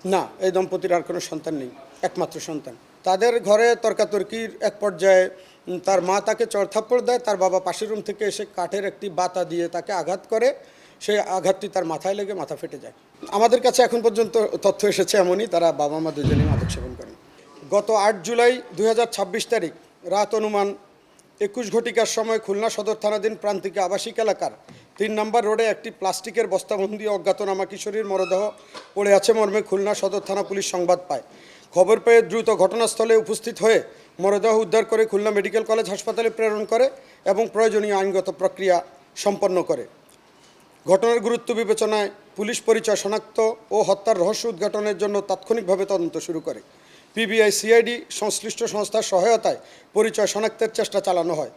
না, এই দম্পতির আর কোনো সন্তান নেই, একমাত্র সন্তান। তাদের ঘরে তর্কাতর্কির এক পর্যায়ে তার মা তাকে চড়থাপ্পড় দেয়, তার বাবা পাশের রুম থেকে এসে কাঠের একটি বাতা দিয়ে তাকে আঘাত করে, সেই আঘাতটি তার মাথায় লেগে মাথা ফেটে যায়। আমাদের কাছে এখন পর্যন্ত তথ্য এসেছে এমনই, তারা বাবা মা দুজনেই মাদক সেবন করেন। গত 8 জুলাই 2026 তারিখ রাত অনুমান 21 ঘটিকার সময় খুলনা সদর থানাধীন প্রান্তিক আবাসিক এলাকার 3 নম্বর রোডে একটি প্লাস্টিকের বস্তাবন্দি অজ্ঞাতনামা কিশোরীর মরদেহ পড়ে আছে মর্মে খুলনা সদর থানা পুলিশ সংবাদ পায়। খবর পেয়ে দ্রুত ঘটনাস্থলে উপস্থিত হয়ে মরদেহ উদ্ধার করে খুলনা মেডিকেল কলেজ হাসপাতালে প্রেরণ করে এবং প্রয়োজনীয় আইনগত প্রক্রিয়া সম্পন্ন করে। ঘটনার গুরুত্ব বিবেচনায় পুলিশ পরিচয় শনাক্ত ও হত্যার রহস্য উদ্ঘাটনের জন্য তাৎক্ষণিকভাবে তদন্ত শুরু করে। পিবিআই সিআইডি সংশ্লিষ্ট সংস্থার সহায়তায় পরিচয় শনাক্তের চেষ্টা চালানো হয়।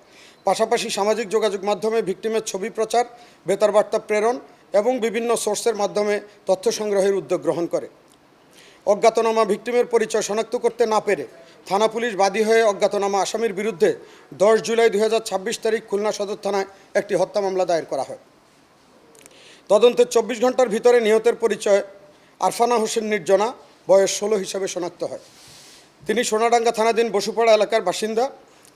পাশাপাশি সামাজিক যোগাযোগ মাধ্যমে ভিকটিমের ছবি প্রচার, বেতার বার্তা প্রেরণ এবং বিভিন্ন সোর্সের মাধ্যমে তথ্য সংগ্রহের উদ্যোগ গ্রহণ করে। অজ্ঞাতনামা ভিকটিমের পরিচয় শনাক্ত করতে না পেরে থানা পুলিশ বাদী হয়ে অজ্ঞাতনামা আসামির বিরুদ্ধে 10 জুলাই 2026 তারিখ খুলনা সদর থানায় একটি হত্যা মামলা দায়ের করা হয়। তদন্তের 24 ঘন্টার ভিতরে নিহতের পরিচয় আরফানা হোসেন নির্জনা, বয়স 16 হিসাবে শনাক্ত হয়। তিনি সোনাডাঙ্গা থানাধীন বসুপাড়া এলাকার বাসিন্দা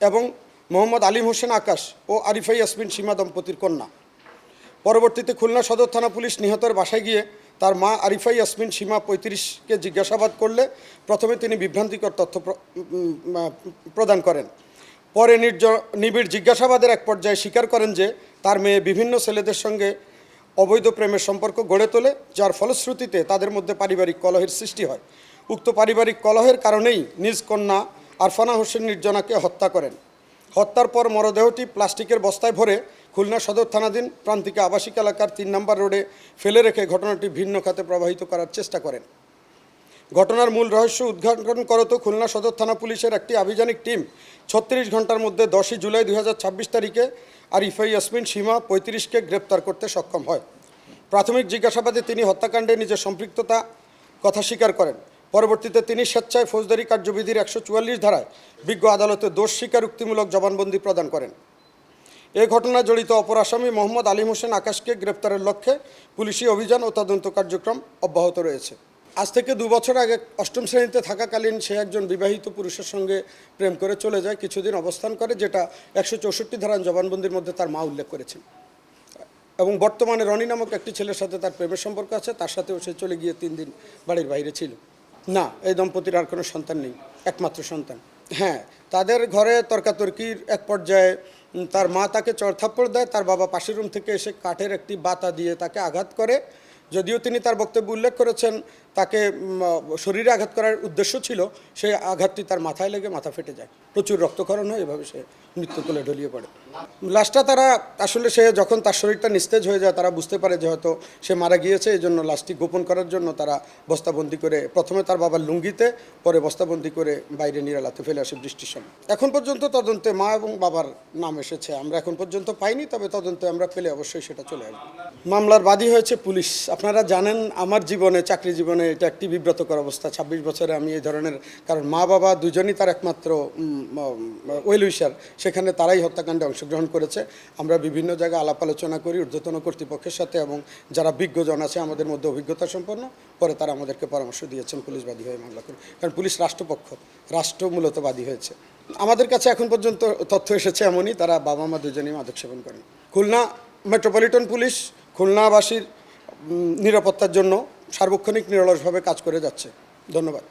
এবং মোহাম্মদ আলিম হোসেন আকাশ ও আরিফা ইয়াসমিন সীমা দম্পতির কন্যা। পরবর্তীতে খুলনা সদর থানা পুলিশ নিহতের বাসায় গিয়ে তার মা আরিফা ইয়াসমিন সীমা 35কে জিজ্ঞাসাবাদ করলে প্রথমে তিনি বিভ্রান্তিকর তথ্য প্রদান করেন। পরে নিবিড় জিজ্ঞাসাবাদের এক পর্যায়ে স্বীকার করেন যে তার মেয়ে বিভিন্ন ছেলেদের সঙ্গে অবৈধ প্রেমের সম্পর্ক গড়ে তোলে, যার ফলশ্রুতিতে তাদের মধ্যে পারিবারিক কলহের সৃষ্টি হয়। উক্ত পারিবারিক কলহের কারণেই নিজ কন্যা আরফানা হোসেন নির্জনাকে হত্যা করেন। হত্যার পর মরদেহটি প্লাস্টিকের বস্তায় ভরে খুলনা সদর থানাধীন প্রান্তিক আবাসিক এলাকার 3 নম্বর রোডে ফেলে রেখে ঘটনাটি ভিন্ন খাতে প্রবাহিত করার চেষ্টা করেন। ঘটনার মূল রহস্য উদ্ঘাটন করত খুলনা সদর থানা পুলিশের একটি আভিযানিক টিম 36 ঘন্টার মধ্যে 10 জুলাই 2026 তারিখে আরিফা ইয়াসমিন সীমা 35কে গ্রেপ্তার করতে সক্ষম হয়। প্রাথমিক জিজ্ঞাসাবাদে তিনি হত্যাকাণ্ডে নিজের সম্পৃক্ততা কথা স্বীকার করেন। পরবর্তীতে তিনি স্বেচ্ছায় ফৌজদারি কার্যবিধির 144 ধারায় বিজ্ঞ আদালতে দোষ স্বীকারোক্তিমূলক জবানবন্দি প্রদান করেন। এ ঘটনায় জড়িত অপর আসামি মোহাম্মদ আলিম হোসেন আকাশকে গ্রেপ্তারের লক্ষ্যে পুলিশি অভিযান ও তদন্ত কার্যক্রম অব্যাহত রয়েছে। আজ থেকে 2 বছর আগে 8ম শ্রেণীতে থাকাকালীন সে একজন বিবাহিত পুরুষের সঙ্গে প্রেম করে চলে যায়, কিছুদিন অবস্থান করে, যেটা 164 ধারার জবানবন্দির মধ্যে তার মা উল্লেখ করেছেন। এবং বর্তমানে রনি নামক একটি ছেলের সাথে তার প্রেমের সম্পর্ক আছে, তার সাথেও সে চলে গিয়ে 3 দিন বাড়ির বাইরে ছিল। না, এই দম্পতির আর কোনো সন্তান নেই, একমাত্র সন্তান। হ্যাঁ, তাদের ঘরে তর্কাতর্কির এক পর্যায়ে তার মা তাকে চড়থাপ্পড় দেয়, তার বাবা পাশের রুম থেকে এসে কাঠের একটি বাতা দিয়ে তাকে আঘাত করে। যদিও তিনি তার বক্তব্যে উল্লেখ করেছেন তাকে শরীরে আঘাত করার উদ্দেশ্য ছিল, সেই আঘাতটি তার মাথায় লেগে মাথা ফেটে যায়, প্রচুর রক্তক্ষরণ হয়, এভাবে সে মৃত্যুকোলে ঢলিয়ে পড়ে। লাশটা তারা আসলে সে যখন তার শরীরটা নিস্তেজ হয়ে যায় তারা বুঝতে পারে যে হয়তো সে মারা গিয়েছে, এই জন্য লাশটি গোপন করার জন্য তারা বস্তাবন্দি করে প্রথমে তার বাবার লুঙ্গিতে, পরে বস্তাবন্দি করে বাইরে নিরালাতে ফেলে আসে বৃষ্টির সময়। এখন পর্যন্ত তদন্তে মা এবং বাবার নাম এসেছে, আমরা এখন পর্যন্ত পাইনি, তবে তদন্তে আমরা পেলে অবশ্যই সেটা চলে আসবে। মামলার বাদী হয়েছে পুলিশ। আপনারা জানেন আমার জীবনে, চাকরি জীবনে এটা একটি বিব্রতকর অবস্থা। 26 বছরে আমি এই ধরনের, কারণ মা বাবা দুজনই তার একমাত্র ওয়েল উইশার, সেখানে তারাই হত্যাকাণ্ডে অংশগ্রহণ করেছে। আমরা বিভিন্ন জায়গায় আলাপ আলোচনা করি ঊর্ধ্বতন কর্তৃপক্ষের সাথে এবং যারা বিজ্ঞজন আছে আমাদের মধ্যে অভিজ্ঞতা সম্পন্ন, পরে তারা আমাদেরকে পরামর্শ দিয়েছেন পুলিশ বাদী হয়ে মামলা করে, কারণ পুলিশ রাষ্ট্রপক্ষ, রাষ্ট্র মূলত বাদী হয়েছে। আমাদের কাছে এখন পর্যন্ত তথ্য এসেছে এমনই, তারা বাবা মা দুজনেই মাদক সেবন করেন। খুলনা মেট্রোপলিটন পুলিশ খুলনাবাসীর নিরাপত্তার জন্য সার্বক্ষণিক নিরলসভাবে কাজ করে যাচ্ছে। ধন্যবাদ।